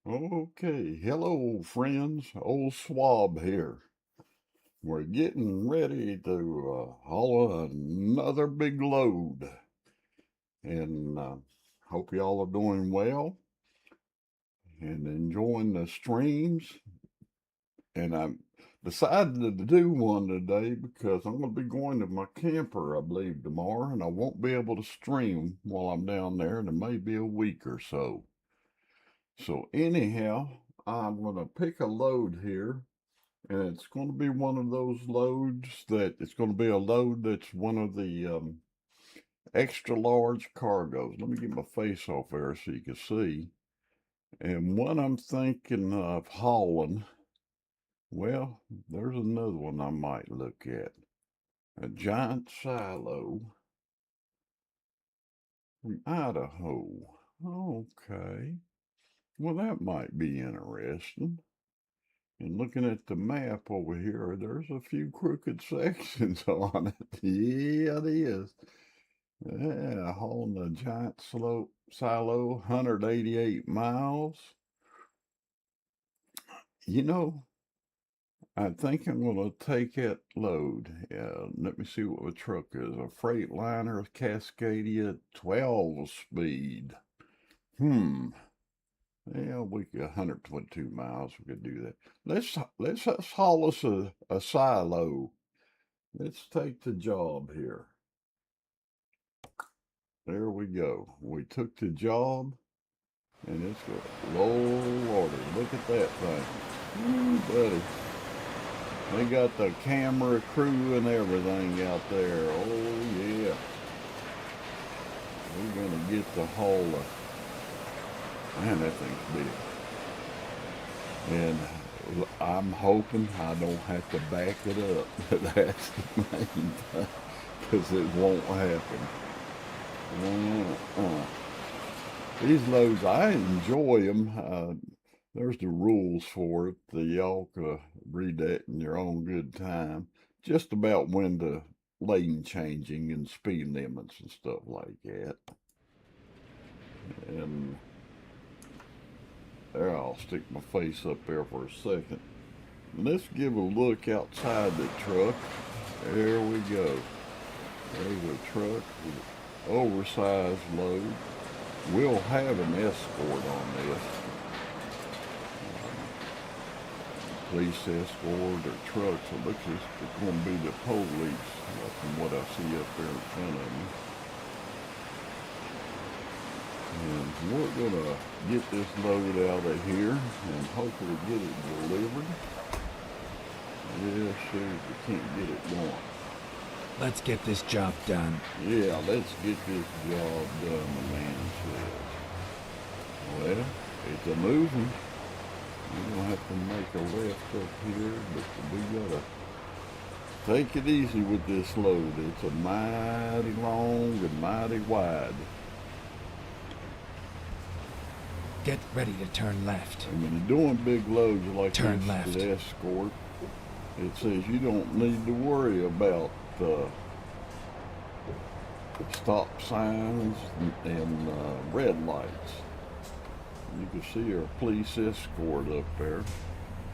Okay, hello friends, old Swab here. We're getting ready to haul another big load, and hope y'all are doing well and enjoying the streams. And I decided to do one today because I'm going to be going to my camper, I believe, tomorrow, and I won't be able to stream while I'm down there, and it may be a week or so. So anyhow, I'm going to pick a load here. And it's going to be one of those loads that it's going to be a load that's one of the extra large cargoes. Let me get my face off there so you can see. And what I'm thinking of hauling, well, there's another one I might look at. A giant silo from Idaho. Okay. Well, that might be interesting. And looking at the map over here, there's a few crooked sections on it. Yeah, it is. Yeah, hauling a giant silo, 188 miles. You know, I think I'm going to take that load. Let me see what the truck is. A Freightliner Cascadia 12 speed. Yeah, we could 122 miles. We could do that. Let's haul us a silo. Let's take the job here. There we go. We took the job, and it's got Lordy, look at that thing. Ooh, buddy. They got the camera crew and everything out there. Oh, yeah. We're going to get the haul of, man, that thing's big. And I'm hoping I don't have to back it up. That's the main thing, because it won't happen. These loads, I enjoy them. There's the rules for it. Y'all could read that in your own good time. Just about when the lane changing and speed limits and stuff like that. And there, I'll stick my face up there for a second. Let's give a look outside the truck. There we go. There's a truck with oversized load. We'll have an escort on this. Police escort or trucks. It looks like it's going to be the police from what I see up there in front of me. And we're going to get this load out of here and hopefully get it delivered. Yes, sir, we can't get it going. Let's get this job done. Yeah, let's get this job done, the man says. Well, it's a moving. We're going to have to make a left up here, but we got to take it easy with this load. It's a mighty long and mighty wide. Get ready to turn left. And when you're doing big loads like turn left. The escort, it says you don't need to worry about stop signs and red lights. You can see our police escort up there.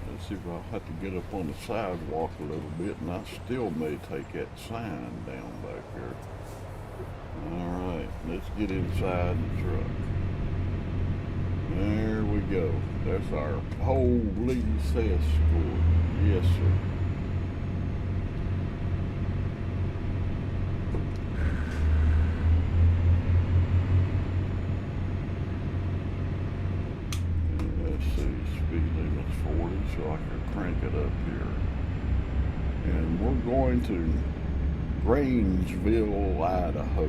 Let's see if I'll have to get up on the sidewalk a little bit, and I still may take that sign down back there. All right, let's get inside the truck. There we go. That's our police escort. Yes, sir. So I can crank it up here. And we're going to Grangeville, Idaho.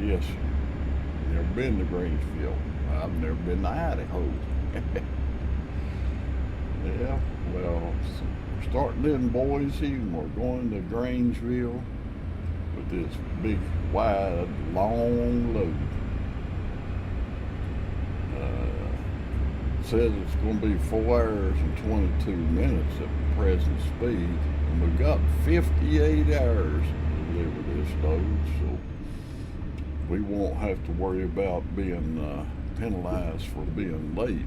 Yes, never been to Grangeville. I've never been to Idaho. Yeah, well, we're starting in Boise and we're going to Grangeville with this big, wide, long load. Says it's going to be 4 hours and 22 minutes at the present speed, and we've got 58 hours to deliver this load, so we won't have to worry about being penalized for being late.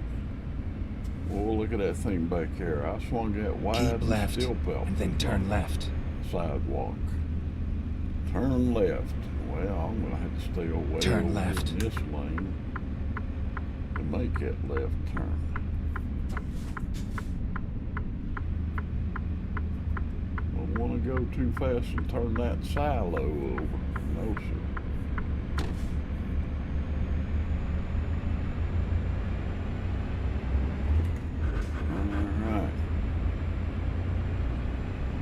Oh, look at that thing back there. I swung that wide Keep and left, still fell and then turn left. sidewalk. Turn left. Well, I'm gonna have to stay away Turn left. in this lane to make that left turn. Don't want to go too fast and turn that silo over. No, sir. Alright.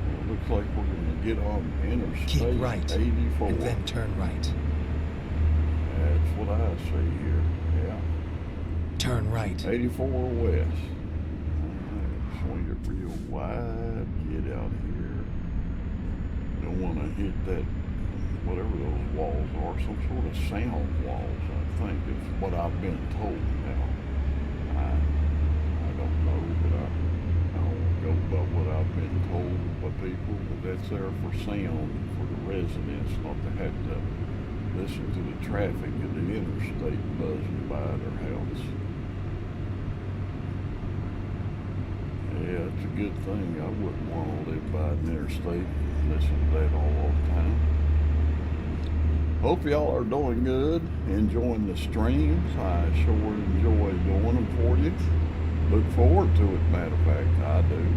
Well, it looks like we're going to get on Interstate Keep right, 84. and then turn right. That's what I see here. Yeah. Turn right. 84 west. Alright, swing it real wide. Get out of here. Don't want to hit that, whatever those walls are, some sort of sound walls, I think is what I've been told now. I don't know, but I don't go by what I've been told by people, but that's there for sound for the residents, not to have to listen to the traffic of the interstate buzzing by their house. Yeah, it's a good thing. I wouldn't want to live by an interstate. Listen to that all the time. Hope y'all are doing good, enjoying the streams. I sure enjoy doing them for you. Look forward to it, matter of fact, I do. And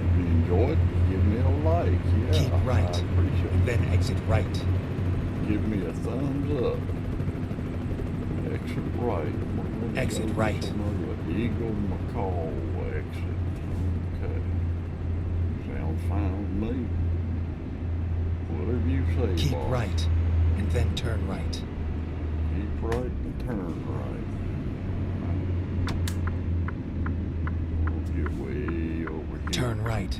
if you enjoy it, give me a like. Yeah, Keep right, I appreciate it. and then exit right. Give me a thumbs up. Exit right. Exit right. Another Eagle McCall exit. Okay. Sounds fine with me. Whatever you say, Keep boss. right, and then turn right. Keep right and turn right. We'll get way over here. Turn right.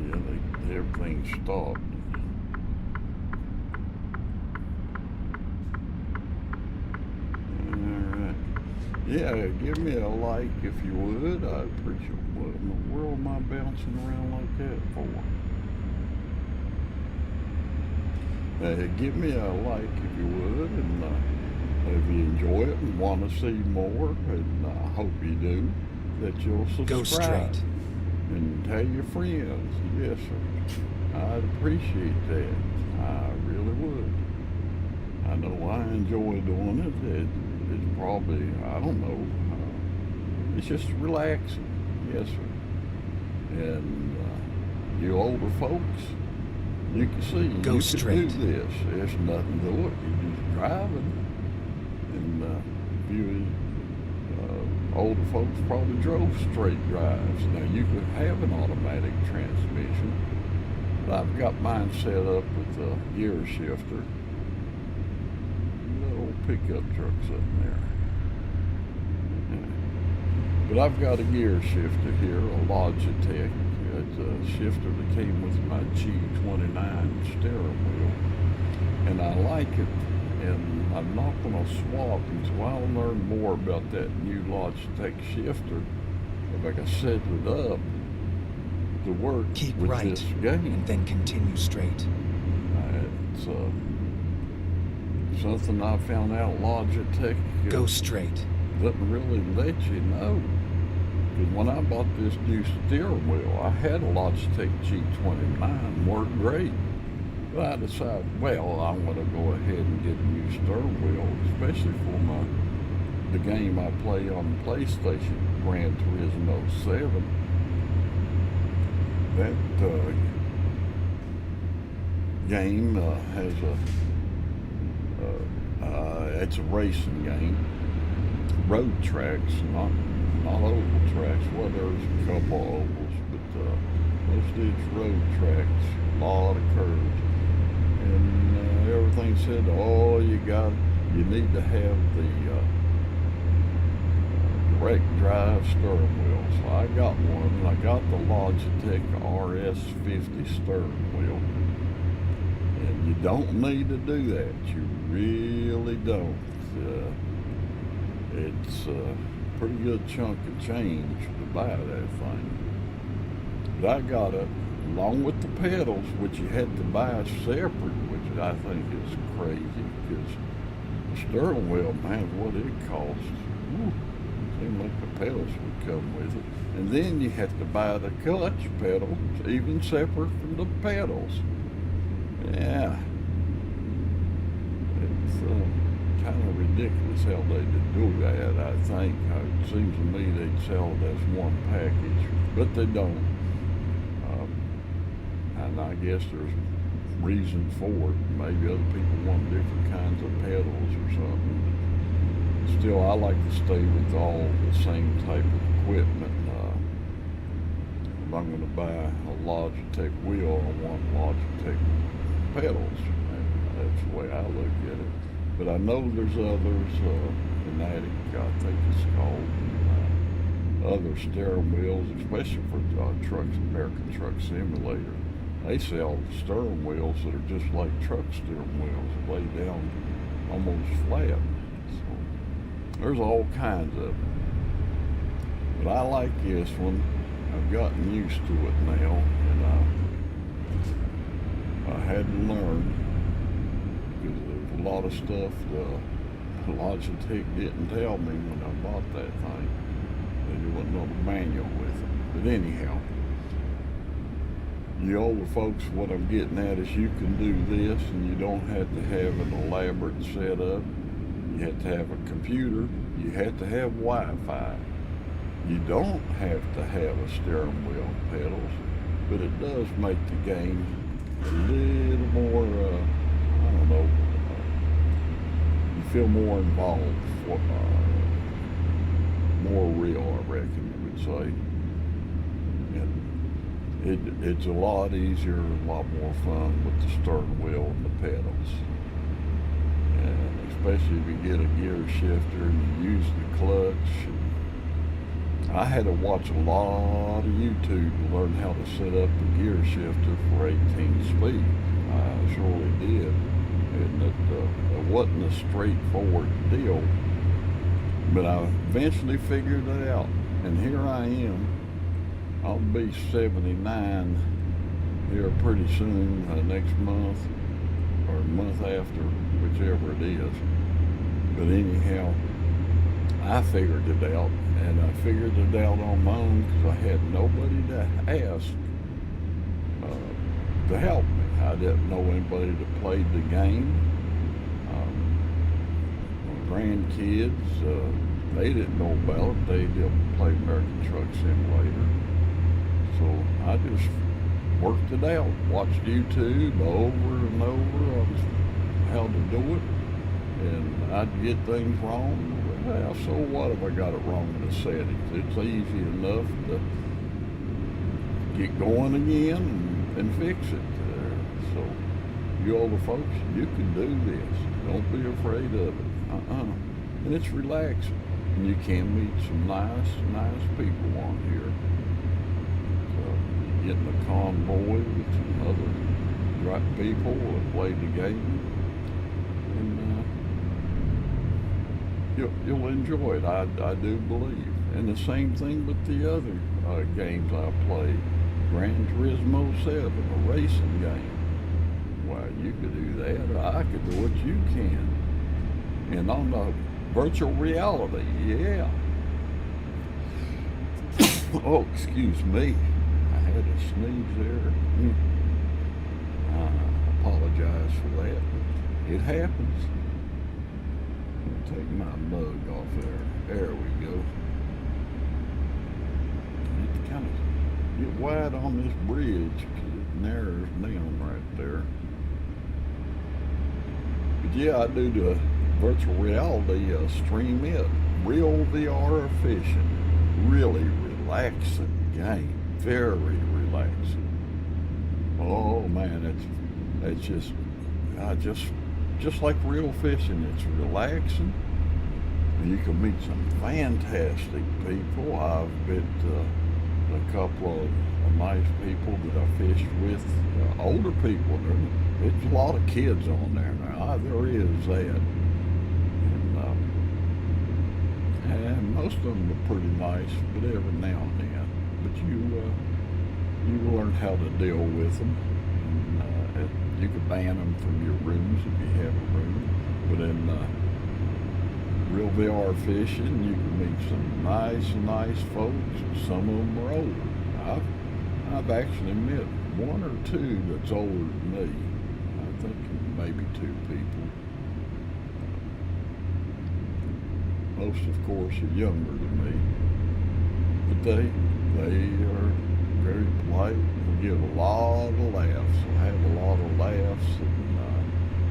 Yeah, everything stopped. Alright. Yeah, give me a like if you would. I appreciate it. What in the world am I bouncing around like that for? Give me a like if you would, and if you enjoy it and want to see more, and I hope you do, that you'll subscribe. Go straight. And tell your friends. Yes, sir. I'd appreciate that. I really would. I know I enjoy doing it. It's probably, I don't know, it's just relaxing. Yes, sir. And you older folks, you can see, Go you straight. can do this. There's nothing to it. You're just driving. And you older folks probably drove straight drives. Now, you could have an automatic transmission, but I've got mine set up with a gear shifter. Little pickup trucks up there. Yeah. But I've got a gear shifter here, a Logitech. It's a shifter that came with my G29 steering wheel, and I like it. And I'm not going to swap until I learn more about that new Logitech shifter, if I can set it up to work Keep with right, this game. and then continue straight. It's something I found out Logitech Go straight. doesn't really let you know. Because when I bought this new steering wheel, I had a Logitech G29, worked great. But I decided, well, I'm going to go ahead and get a new steering wheel, especially for the game I play on the PlayStation, Gran Turismo 7. That game has it's a racing game. Road tracks, not oval tracks. Well, there's a couple of ovals, but mostly it's road tracks, a lot of curves. And everything said, oh, you need to have the direct drive steering wheel. So I got one, and I got the Logitech RS50 steering wheel. And you don't need to do that. You really don't. It's a pretty good chunk of change to buy that thing. But I got it along with the pedals, which you had to buy separate, which I think is crazy, because steering wheel, man, what it costs. Woo. Seemed like the pedals would come with it. And then you have to buy the clutch pedal, even separate from the pedals. Yeah. It's kind of ridiculous how they do that, I think. It seems to me they'd sell it as one package, but they don't. And I guess there's reason for it. Maybe other people want different kinds of pedals or something. Still, I like to stay with all the same type of equipment. If I'm going to buy a Logitech wheel, I want Logitech pedals. That's the way I look at it. But I know there's others, Fanatic, I think it's called, other steering wheels, especially for trucks, American Truck Simulator. They sell steering wheels that are just like truck steering wheels, lay down almost flat. So there's all kinds of them. But I like this one. I've gotten used to it now, and I had to learn, because there's a lot of stuff Logitech didn't tell me when I bought that thing. There wasn't no manual with it. But anyhow, you older folks, what I'm getting at is you can do this, and you don't have to have an elaborate setup. You have to have a computer. You have to have Wi-Fi. You don't have to have a steering wheel and pedals, but it does make the game a little more, I don't know, you feel more involved, more real, I reckon you would say. And it's a lot easier, a lot more fun with the steering wheel and the pedals. And especially if you get a gear shifter and you use the clutch. I had to watch a lot of YouTube to learn how to set up the gear shifter for 18 speed. I surely did. And it wasn't a straightforward deal, but I eventually figured it out. And here I am. I'll be 79 here pretty soon, next month, or month after, whichever it is. But anyhow, I figured it out, and I figured it out on my own because I had nobody to ask to help me. I didn't know anybody that played the game. My grandkids, they didn't know about it. They didn't play American Truck Simulator. So I just worked it out, watched YouTube over and over on how to do it, and I'd get things wrong. Well, so what if I got it wrong in the settings? It's easy enough to get going again and fix it. So you older folks, you can do this. Don't be afraid of it. And it's relaxing. And you can meet some nice people on here. Getting a convoy with some other right people that play the game, and you'll enjoy it. I do believe. And the same thing with the other games I play. Gran Turismo 7, a racing game. Well, you could do that, or I could do what you can. And on the virtual reality, yeah. Oh, excuse me. I had a sneeze there. I apologize for that, but it happens. I'll take my mug off there. There we go. It kind of get wide on this bridge because it narrows down right there. But yeah, I do the virtual reality stream it. Real VR fishing. Really relaxing game. Very relaxing. Oh man, it's just like real fishing. It's relaxing. You can meet some fantastic people. I've met a couple of nice people that I fished with. Older people. There's a lot of kids on there now. There is that. And most of them are pretty nice, but every now and then. But you learn how to deal with them. And, you can ban them from your rooms if you have a room. But then real VR fishing. You can meet some nice folks. Some of them are older. I've actually met one or two that's older than me. I think maybe two people. Most, of course, are younger than me. But they are very polite. We get a lot of laughs. I have a lot of laughs and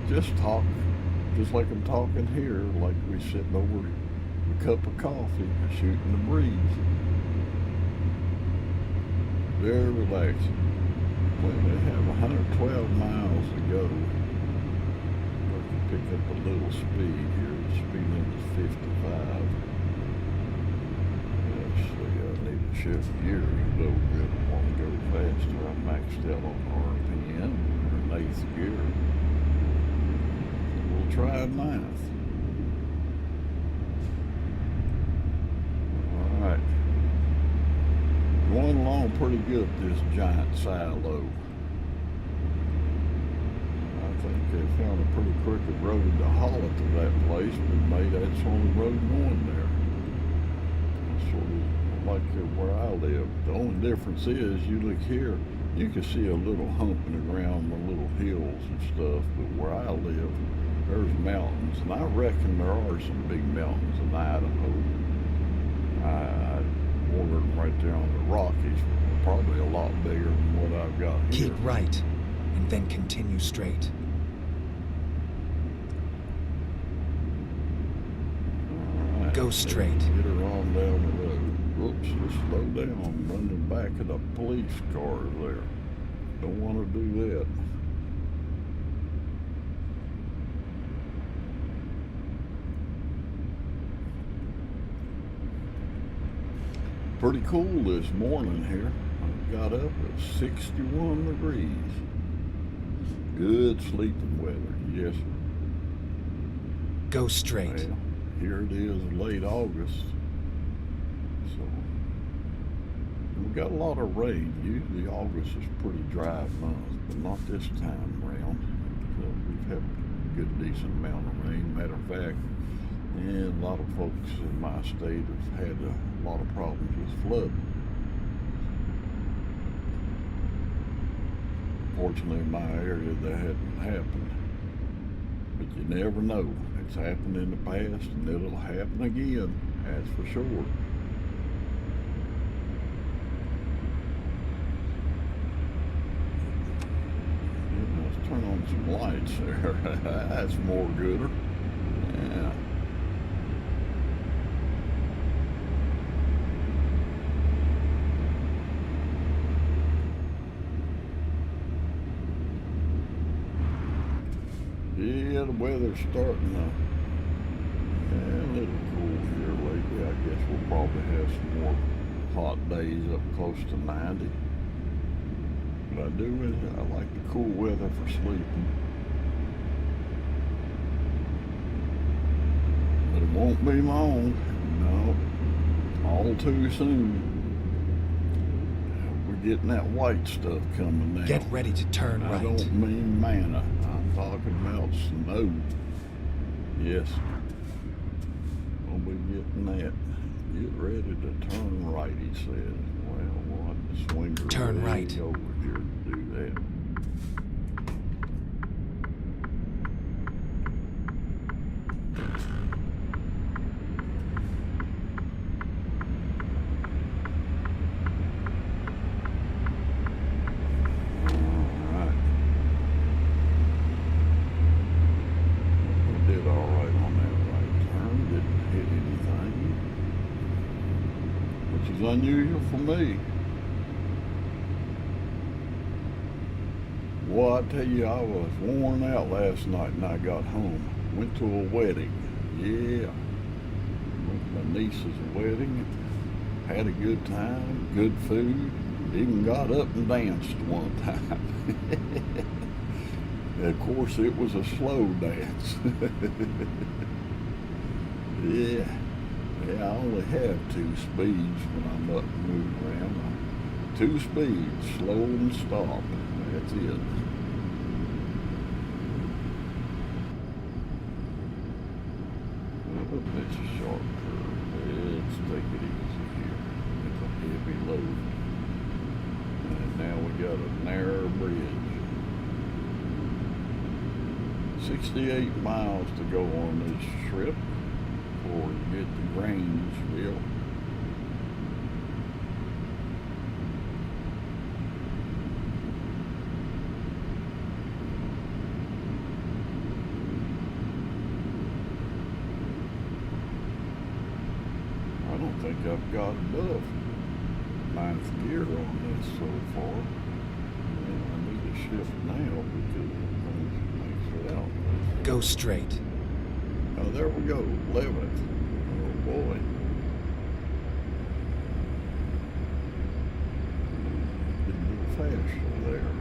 just talk, just like I'm talking here, like we sitting over a cup of coffee, shooting the breeze. Very relaxing. When they have 112 miles to go, I can pick up a little speed here. The speed limit is 55. Let's see, I need to shift gears a little bit. I want to go faster. I'm maxed out on RPM. We're in 8th gear. So we'll try 9th. All right. Going along pretty good, this giant silo. I think they found a pretty crooked road to haul it to that place, but maybe that's the only road going there. It's sort of like where I live. The only difference is, you look here, you can see a little hump in the ground, the little hills and stuff, but where I live, there's mountains, and I reckon there are some big mountains in Idaho. I ordered them right there on the Rockies, probably a lot bigger than what I've got here. Keep right, and then continue straight. Right, Go straight. Get her on down the road. Whoops, just slow down. I'm running back of the police car there. Don't want to do that. Pretty cool this morning here. I got up at 61 degrees. Good sleeping weather, yes sir. Go straight. Well, here it is, late August. So we got a lot of rain. Usually August is a pretty dry month, but not this time around. So we've had a good decent amount of rain. Matter of fact, and a lot of folks in my state have had a lot of problems with flooding. Fortunately, in my area, that hadn't happened. But you never know. It's happened in the past, and it'll happen again. That's for sure. Yeah, let's turn on some lights there. That's more gooder. Yeah. Yeah, the weather's starting to a little cool here lately. I guess we'll probably have some more hot days up close to 90. But I like the cool weather for sleeping. But it won't be long. No, all too soon. We're getting that white stuff coming now. Get ready to turn I right. don't mean manna. I'm talking about snow. Yes. We'll be getting that. Get ready to turn right, he said. Well, we'll have to swing her Turn way right. over here to do that. Unusual for me. Well, I tell you, I was worn out last night and I got home. Went to a wedding. Yeah. Went to my niece's wedding. Had a good time, good food. Even got up and danced one time. Of course, it was a slow dance. Yeah. Yeah, I only have 2 speeds when I'm up and move around. 2 speeds, slow and stop. That's it. It's a sharp curve. Let's take it easy here. It's a heavy load. And now we got a narrow bridge. 68 miles to go on this trip before we get to Grangeville. I don't think I've got above 9th gear on this so far. And I need to shift now because things makes it out. Go straight. Oh, there we go, 11th. Oh boy. Getting a little faster there.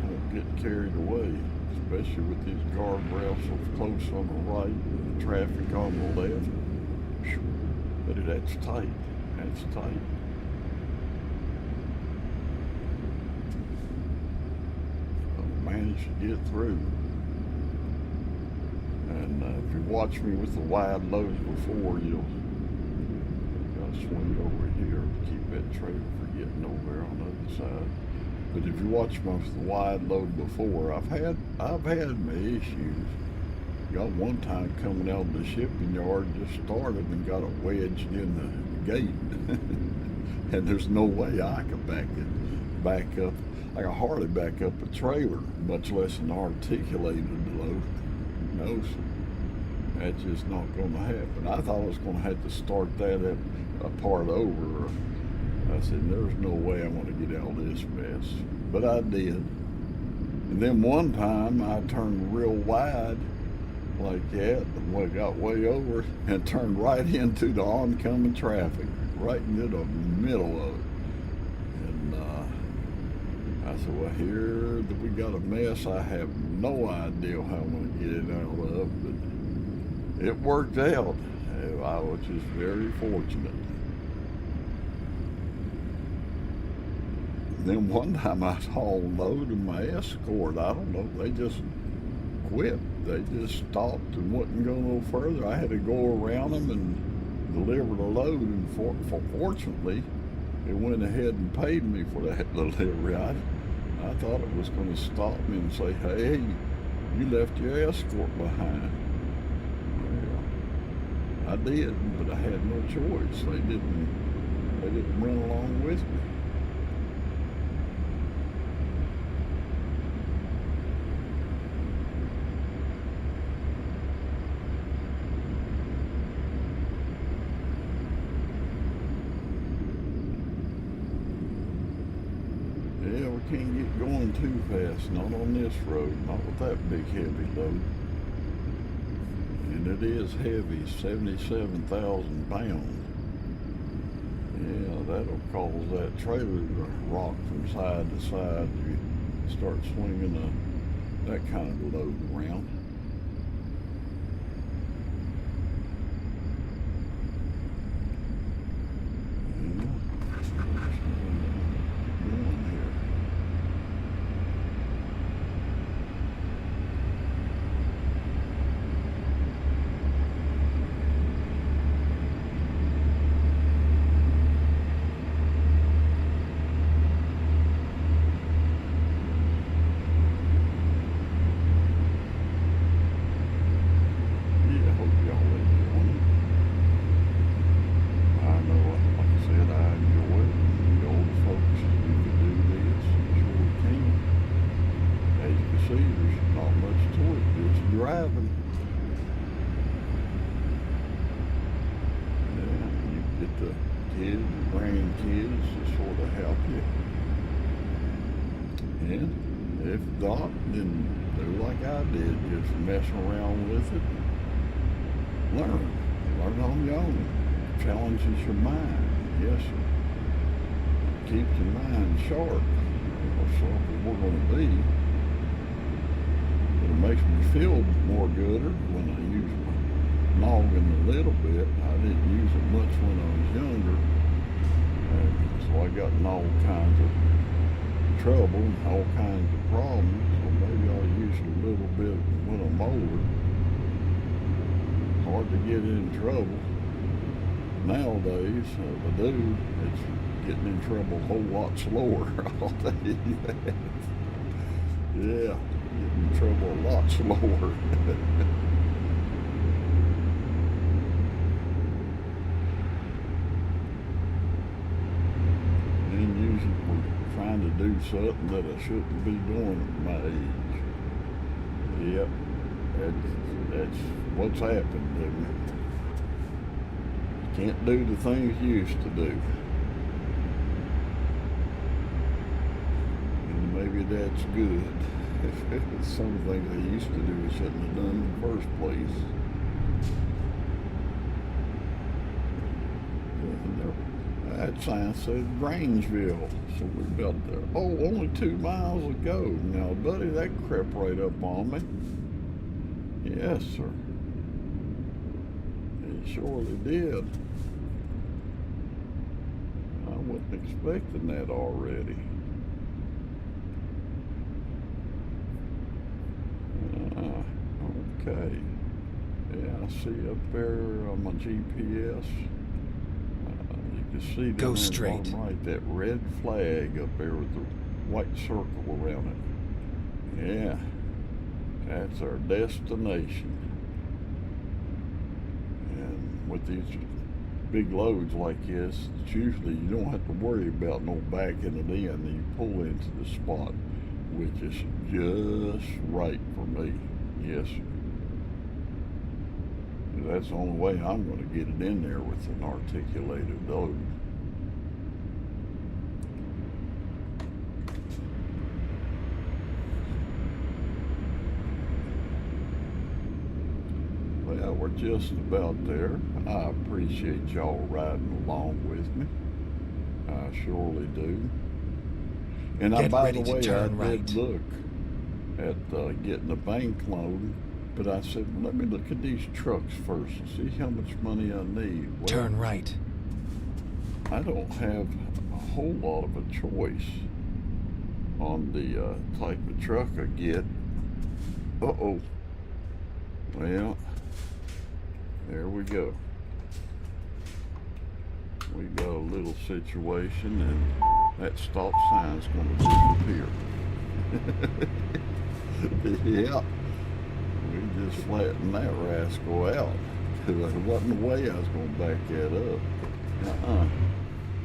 Don't get carried away, especially with these guardrails so close on the right and the traffic on the left. But that's tight. That's tight. I managed to get through. And if you watch me with the wide loads before, you'll gotta swing over here to keep that trailer from getting over there on the other side. But if you watch me with the wide load before, I've had my issues. Got one time coming out of the shipping yard, just started and got it wedged in the gate. And there's no way I could back up. I could hardly back up a trailer, much less an articulated load. No, sir. That's just not going to happen. I thought I was going to have to start that part over. I said, there's no way I'm going to get out of this mess. But I did. And then one time I turned real wide like that, and got way over and turned right into the oncoming traffic, right into the middle of it. And I said, well, here we got a mess I have no idea how I'm going to get it out of, but it worked out. I was just very fortunate. Then one time I hauled a load in my Escort. I don't know, they just quit. They just stopped and wouldn't go no further. I had to go around them and deliver the load, and fortunately, it went ahead and paid me for that delivery. I thought it was going to stop me and say, hey, you left your Escort behind. Well, I did, but I had no choice. They didn't run along with me. Yeah, we can't get going too fast, not on this road, not with that big heavy load. And it is heavy, 77,000 pounds. Yeah, that'll cause that trailer to rock from side to side. You start swinging that kind of load around. Driving. Yeah, you get the kids, grandkids to sort of help you. And if not, then do like I did, just mess around with it. Learn on your own. Challenges your mind. Yes, sir. Keeps your mind sharp. That's what we're going to be. It makes me feel more gooder when I use my noggin a little bit. I didn't use it much when I was younger. So I got in all kinds of trouble and all kinds of problems. So maybe I'll use it a little bit when I'm older. hard to get in trouble. Nowadays, the dude, it's getting in trouble a whole lot slower. I'll tell you that. Yeah, getting in trouble a lot slower. And usually we're trying to do something that I shouldn't be doing at my age. Yep, that's what's happened to me. Can't do the things you used to do. And maybe that's good. Some things I used to do I shouldn't have done in the first place. That sign said Grangeville, so we're about there. Oh, only 2 miles ago. Now, buddy, that crept right up on me. Yes, sir. It surely did. I wasn't expecting that already. Okay. Yeah, I see up there on my GPS. You can see Go straight. Right, that red flag up there with the white circle around it. Yeah, that's our destination. And with these big loads like this, it's usually you don't have to worry about no backing it in. You pull into the spot, which is just right for me. Yes, sir. That's the only way I'm going to get it in there with an articulated load. Well, we're just about there. I appreciate y'all riding along with me. I surely do. And by the way, I did look at getting the bank loan, but I said, let me look at these trucks first and see how much money I need. Well, turn right. I don't have a whole lot of a choice on the type of truck I get. Uh-oh. Well, there we go. We got a little situation, and that stop sign's going to disappear. Yeah. We just flattened that rascal out. There wasn't a way I was going to back that up.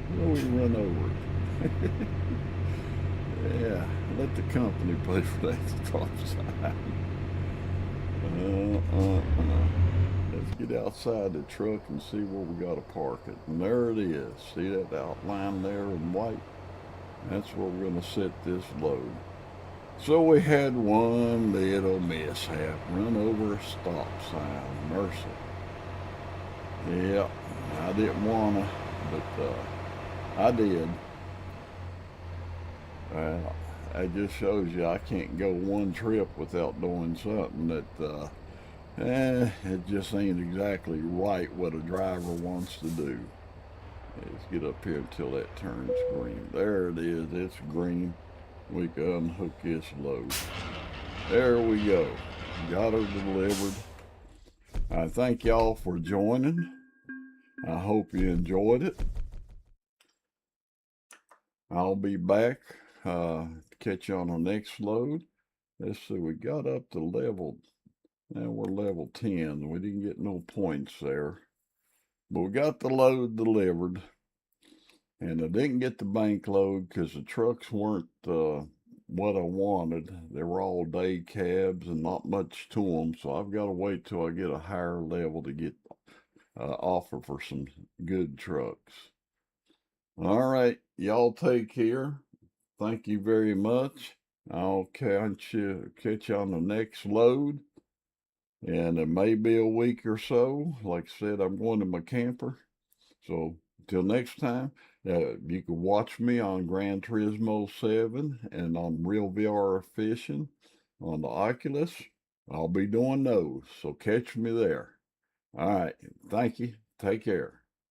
So we run over it. Yeah, let the company pay for that stop sign. Let's get outside the truck and see where we got to park it. And there it is. See that outline there in white? That's where we're going to set this load. So we had one little mishap, run over a stop sign, mercy. Yep, I didn't want to, but I did. Well, that just shows you I can't go one trip without doing something that it just ain't exactly right what a driver wants to do. Let's get up here until that turns green. There it is, it's green. We can unhook this load. There we go. Got her delivered. I thank y'all for joining. I hope you enjoyed it. I'll be back. Catch you on the next load. Let's see, we got up to level. Now we're level 10. We didn't get no points there. But we got the load delivered. And I didn't get the bank load because the trucks weren't what I wanted. They were all day cabs and not much to them. So I've got to wait till I get a higher level to get offer for some good trucks. All right. Y'all take care. Thank you very much. I'll catch you on the next load. And it may be a week or so. Like I said, I'm going to my camper. So until next time, you can watch me on Gran Turismo 7 and on Real VR Fishing on the Oculus. I'll be doing those. So catch me there. All right. Thank you. Take care.